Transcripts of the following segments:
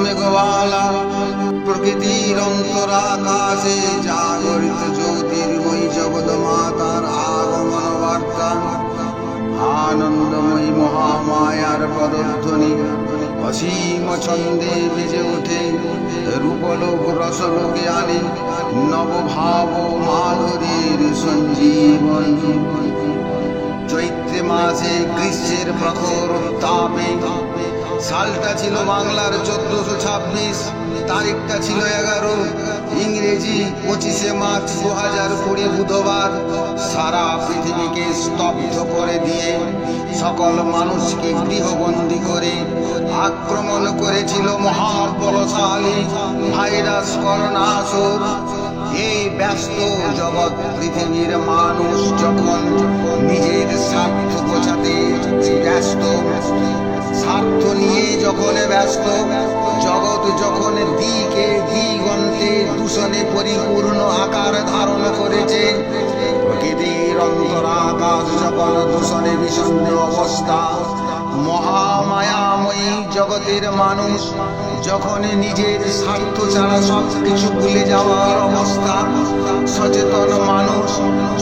মেঘওয়ালা প্রকৃতির অন্তরাকাশে জাগরিত জ্যোতির্ময়ী জগৎ মাতার আগমন বার্তা, আনন্দময়ী মহামায়ার পদধ্বনি অসীম ছন্দে বেজে ওঠে, রূপলোক রসলোকে আনে নবভাব মাধুরীর সঞ্জীবন। চৈত্রে মাসে গ্রীষ্মের প্রখর তাপে, সালটা ছিল বাংলার 1426, তারিখটা ছিল 11, ইংরেজি 25শে মার্চ 2020 বুধবার। সারা পৃথিবীকে স্তব্ধ করে দিয়ে সকল মানুষকে গৃহবন্দী করে আক্রমণ করেছিল মহাবলশালী ভাইরাস করোনা আসুর। এই ব্যস্ত জগৎ পৃথিবীর মানুষ যখন নিজের স্বার্থ বোঝাতে ব্যস্ত, স্বার্থ নিয়ে যখন ব্যস্ত, জগৎ যখন দিকে দিগন্তে দূষণে পরিপূর্ণ আকার ধারণ করেছে, প্রকৃতির অন্তরাকাশ যখন দূষণে বিষণ্ণ অবস্থা, মহামায়াময়ী জগতের মানুষ যখন নিজের স্বার্থ ছাড়া সব কিছু ভুলে যাওয়ার অবস্থা, সচেতন মানুষ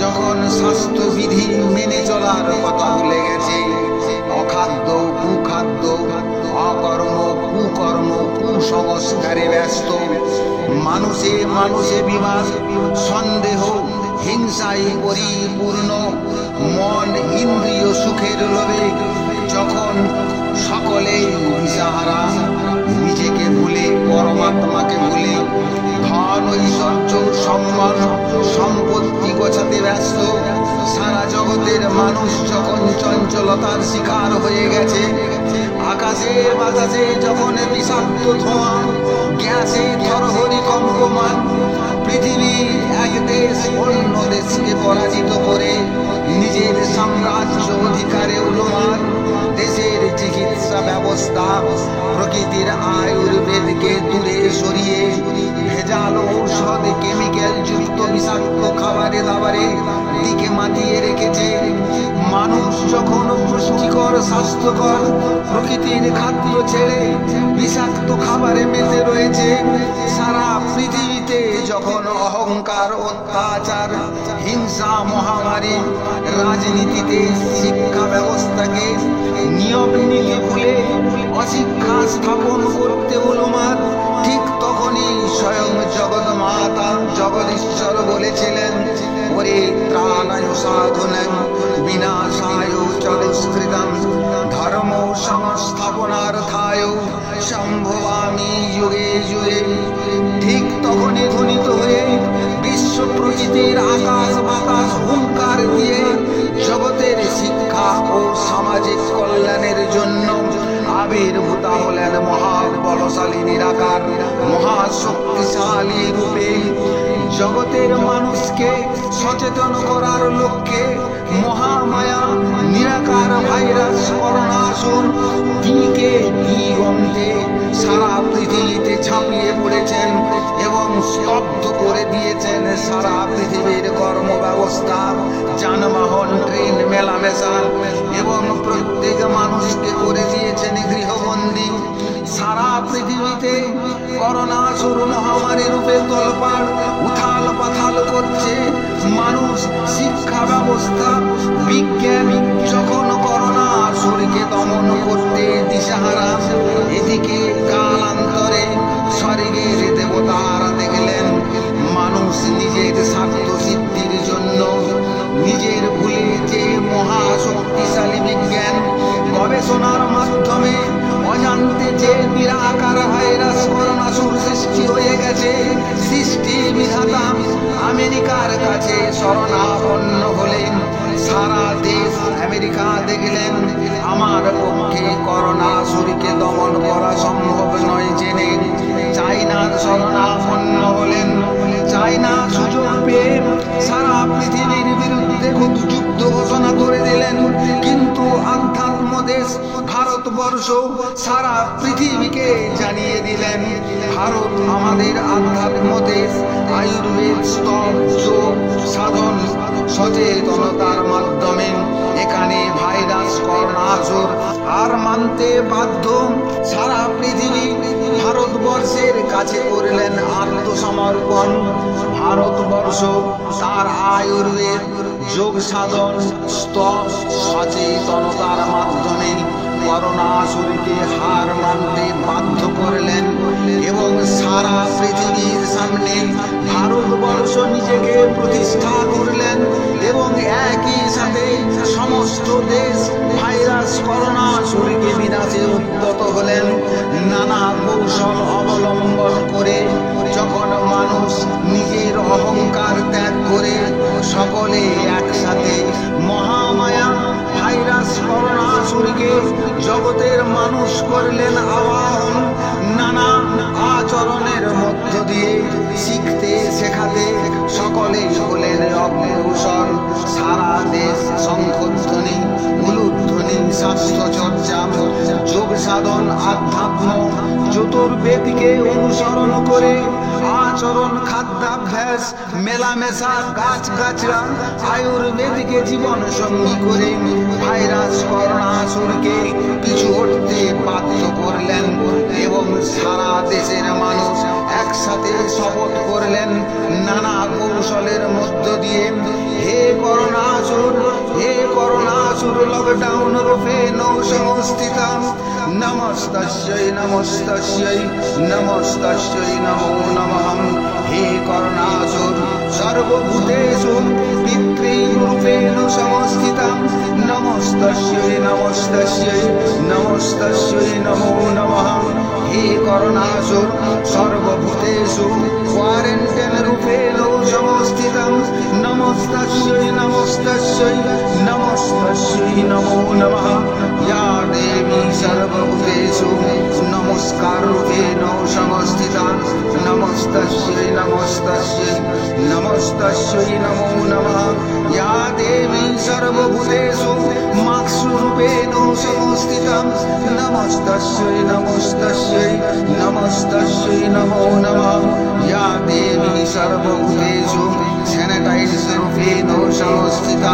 যখন স্বাস্থ্যবিধি মেনে চলার কথা ভুলে গেছে, অখাদ্য কুখাদ্য অকর্ম কুকর্ম কুসংস্কারে ব্যস্ত, মানুষে মানুষে বিবাদ সন্দেহ হিংসায় পরিপূর্ণ, মন ইন্দ্রিয় সুখের লোভে যখন সকলে দিশাহারা, নিজেকে ভুলে পরমাত্মাকে ভুলে ধন ঐশ্বর্য সম্মান সম্পত্তি গোছাতে ব্যস্ত, সারা জগতের মানুষ যখন চঞ্চলতার শিকার হয়ে গেছে, আকাশে বাতাসে যখন বিষাক্ত ধোঁয়া, গ্যাসে থরহরি কম্পমান, পৃথিবী এক দেশ অন্য দেশকে পরাজিত করে নিজের সাম্রাজ্য অধিকারে উন্নয়ন, দেশের চিকিৎসা ব্যবস্থা প্রকৃতির আয়ুর্বেদকে দূরে সরিয়ে ভেজাল ঔষধ কেমিক্যাল যুক্ত বিষাক্ত খাবারে দাবারে দিকে মাতিয়ে রেখেছে। মানুষ যখন পুষ্টিকর স্বাস্থ্যকর প্রকৃতির খাদ্য ছেড়ে বিষাক্ত খাবারে মেতে রয়েছে, সারা পৃথিবীতে যখন অহংকার অত্যাচার হিংসা মহামারী, রাজনীতিতে শিক্ষা ব্যবস্থাকে নিয়ম নীতি ভুলে অশিক্ষা স্থাপন করতে উন্মাদ, ঠিক তখনই স্বয়ং জগৎ মাতা জগদীশ্বর বলেছিলেন, ওরে ত্রাণায় সাধুনাং বিনাশায় চ দুষ্কৃতং ধর্ম সংস্থাপনার্থায় সম্ভবামি যুগে যুগে। ঠিক তখনই ধ্বনিত হয়ে বিশ্ব প্রকৃতির আকাশ বাতাস হুঙ্কার দিয়ে জগতের শিক্ষা ও সামাজিক কল্যাণের জন্য আবির্ভূত হলেন মহাবলশালী নিরাকার মহাশক্তিশালী রূপে। জগতের মানুষকে সচেতন করার লক্ষ্যে মহামায়া নিরাকার ভাইরাস করোনা আসুন দিকে দিগন্তে সারা পৃথিবীতে ছাপিয়ে পড়েছেন এবং স্তব্ধ করে দিয়েছেন সারা পৃথিবীর কর্ম ব্যবস্থা, যানবাহন ট্রেন মেলামেশা এবং প্রত্যেক মানুষকে করে দিয়েছেন গৃহবন্দী। সারা পৃথিবীতে করোনা আসুর মহামারী রূপে তোলপাড় উথাল পাথাল করছে মানুষ, শিক্ষা ব্যবস্থা বিজ্ঞান যখন করোনা আসুরকে দমন করতে দিশাহারা, এদিকে কালান্তরে স্বর্গের দেবতারা দেখলেন মানুষ নিজের স্বার্থ সিদ্ধির জন্য নিজের ভুলে যে মহাশক্তিশালী বিজ্ঞান গবেষণার মাধ্যমে অজান্তে যে নিরাকার ভাইরাস করোনা সৃষ্টি হয়ে গেছে, সৃষ্টি বিধাতা আমেরিকার কাছে শরণাপন্ন হলেন। সারা দেশ আমেরিকা দেখলেন আমার পক্ষে করোনা আসুরকে দমন করা সম্ভব নয় জেনে চায়নার শরণাপন্ন হলেন। চায়না সুযোগ পেয়ে সারা পৃথিবীর বিরুদ্ধে যুদ্ধ ঘোষণা করে দিলেন, কিন্তু আধ্যাত্ম দেশ ভারতবর্ষ সারা পৃথিবীকে জানিয়ে দিলেন ভারত আমাদের আধ্যাত্ম দেশ। আয়ুর্বেদ স্তব যোগ সাধন সচেতনতার মাধ্যমে এখানে ভাইরাস করোনা আসুর আর মানতে বাধ্য সারা পৃথিবী। ভারত ভারতবর্ষের কাছে করলেন আত্মসমর্পণ। ভারতবর্ষ তার আয়ুর্বেদ, যোগ সাধন, স্তব, সচেতনতার মাধ্যমে করোনাসুরকে হার মানতে বাধ্য করলেন এবং সারা পৃথিবীর সামনে ভারতবর্ষ নিজেকে প্রতিষ্ঠা করলেন এবং একই সাথে সমস্ত দেশ ভাইরাস করোনাসুরকে বিনাশে উদ্যত হলেন। নানা কৌশল অবলম্বন করে যখন মানুষ নিজের অহংকার ত্যাগ করে সকলে একসাথে মহামায়া ভাইরাস করোনাসুরকে জগতের মানুষ করলেন আবাহন। নানা আচরণের মধ্য দিয়ে শিখতে শেখাতে সকলে হলেন অগ্রসর। সারা দেশ শঙ্খধ্বনি, উলুধ্বনি, স্বাস্থ্য চর্চা, যোগ সাধন, আধ্যাত্ম, চতুর্বেদকে অনুসরণ করে আচরণ, খাদ্যাভ্যাস, মেলামেশা, গাছগাছরা, আয়ুর্বেদকে জীবন সঙ্গী করে ভাইরাস করোনাসুরকে পিছু হটতে বাধ্য করলেন এবং সারা দেশের মানুষ একসাথে শপথ করলেন নানা কৌশলের মধ্য দিয়ে, হে করোনাসুর, হে করোনাসুর লকডাউন রূপে সংস্থিতম, নমস্তস্যৈ নমস্তস্যৈ নমস্তস্যৈ নমো নমঃ। হে করোনাসুর সর্বভূতেষু পিতৃরূপেণ সংস্থিতম, নমস্তস্যৈ নমস্তস্যৈ নমস্তস্যৈ নমো নমঃ। হে করোনাসুর সর্বভূতেষু কোয়ারেন্টাইন রূপেণ সংস্থিতম, নমস্তস্যৈ নমস্তস্যৈ নমস্তস্যৈ নমো নমঃ। ইয়া দেবী সর্বভূতেষু নমস্কার রূপেণ সংস্থিতা, নমস্তস্যৈ নমস্তস্যৈ নমস্তস্যৈ নমো নমঃ। ইয়া দেবী সর্বভূতেষু মাক্সু রূপেণ সংস্থিতা, নমস্তস্যৈ নমস্তস্যৈ নমস্তস্যৈ নমো নমঃ। ইয়া দেবী সর্বভূতেষু স্যানিটাইজ রূপেণ সংস্থিতা,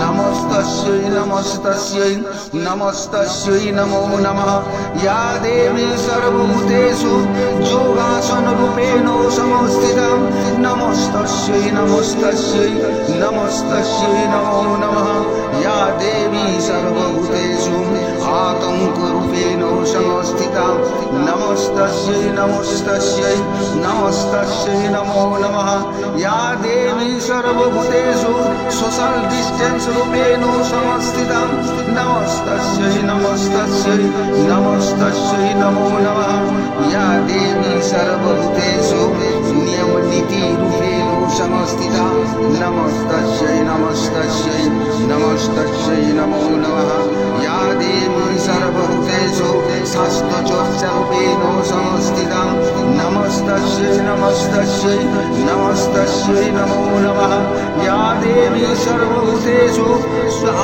নমস্তস্যৈ নমস্তস্যৈ নমস্তস্যৈ নমো নমঃ। ইয়া দেবী সর্বভূতেষু যোগাসন রূপেণ সংস্থিতা, নমস্তস্যৈ নমস্তস্যৈ নমস্তস্যৈ নমো নমঃ। ইয়া দেবী সর্বভূতেষু আতঙ্ক রূপেণ সংস্থিতা, নমস্তস্যৈ নমস্তস্যৈ নমস্তস্যৈ নমো নমঃ। ইয়া দেবী সর্বভূতেষু সোশ্যাল ডিস্টেন্স রূপেণ সংস্থিতা, নমস্তস্যৈ নমস্তস্যৈ নমস্তস্যৈ নমো নমঃ। ইয়া দেবী সর্বভূতেষু নিয়ম নীতি রূপেণ সংস্থিতা, নমস্তস্যৈ নমস্তস্যৈ নমস্তস্যৈ নমো নমঃ। ইয়া দেবী সর্বভূতেষু স্বাস্থ্য চর্চা রূপেণ সংস্থিতা, নমস্তস্যৈ নমস্তস্যৈ নমস্তস্যৈ নমো নমঃ। ইয়া দেবী সর্বভূতেষু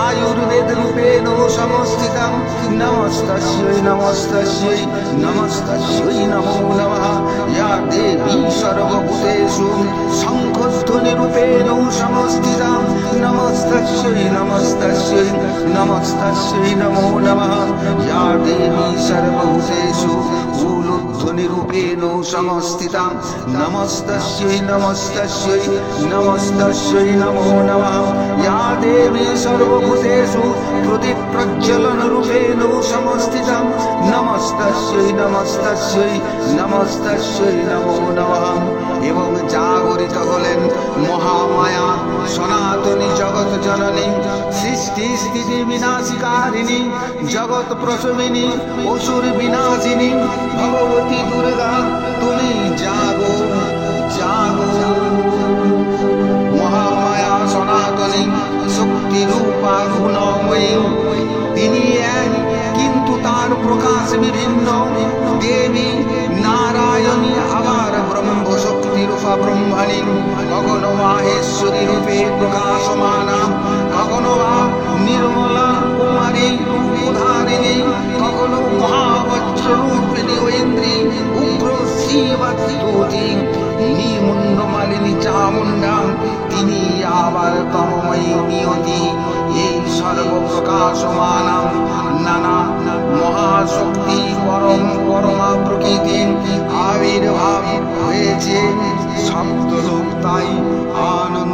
আয়ুর্বেদ রূপেণ সংস্থিতা, নমস্তস্যৈ নমস্তস্যৈ নমস্তস্যৈ নমো নমঃ। ইয়া দেবী সর্বভূতেষু শঙ্খধ্বনি রূপেণ সংস্থিতা, নমস্তস্যৈ নমস্তস্যৈ নমস্তস্যৈ নমো নমঃ। ইয়া দেবী সর্বভূতেষু উলুধ্বনি রূপেণ সংস্থিতা, নমস্তস্যৈ নমস্তস্যৈ নমস্তস্যৈ নমো নমঃ। ইয়া দেবী সর্বভূতেষু প্রদীপ প্রজ্বলন রূপেণ সংস্থিতা, নমস্তস্যৈ নমস্তস্যৈ নমস্তস্যৈ নমো নমঃ। এবং জাগরিত হলেন মহামায়া সনাতনী জগৎ জননী, সৃষ্টি স্থিতি বিনাশিকারিণী, জগৎ প্রসবিনী, অসুর বিনাশিনী ভগবতী দুর্গা, তুমি জাগো জাগো। মহামায়া সনাতনী শক্তি রূপা গুণময়ী, তিনি এক কিন্তু তার প্রকাশ বিভিন্ন। দেবী নারায়ণী আবার ব্রহ্ম শক্তি রূপা ব্রহ্মণী, কখনো মাহেশ্বরী রূপে প্রকাশমানা, কখনো বা নির্মলা কুমারী উদারিণী, কখনো মহাবজ্র রূপিণী ঐন্দ্রী উগ্র শিবতী নিমুন্ডমালিনী চামুণ্ডা, তিনি আবার তমময়ী নিয়তি। এই সর্বপ্রকাশমানা নানা মহাশক্তি পরমা প্রকৃতি তাই আনন্দ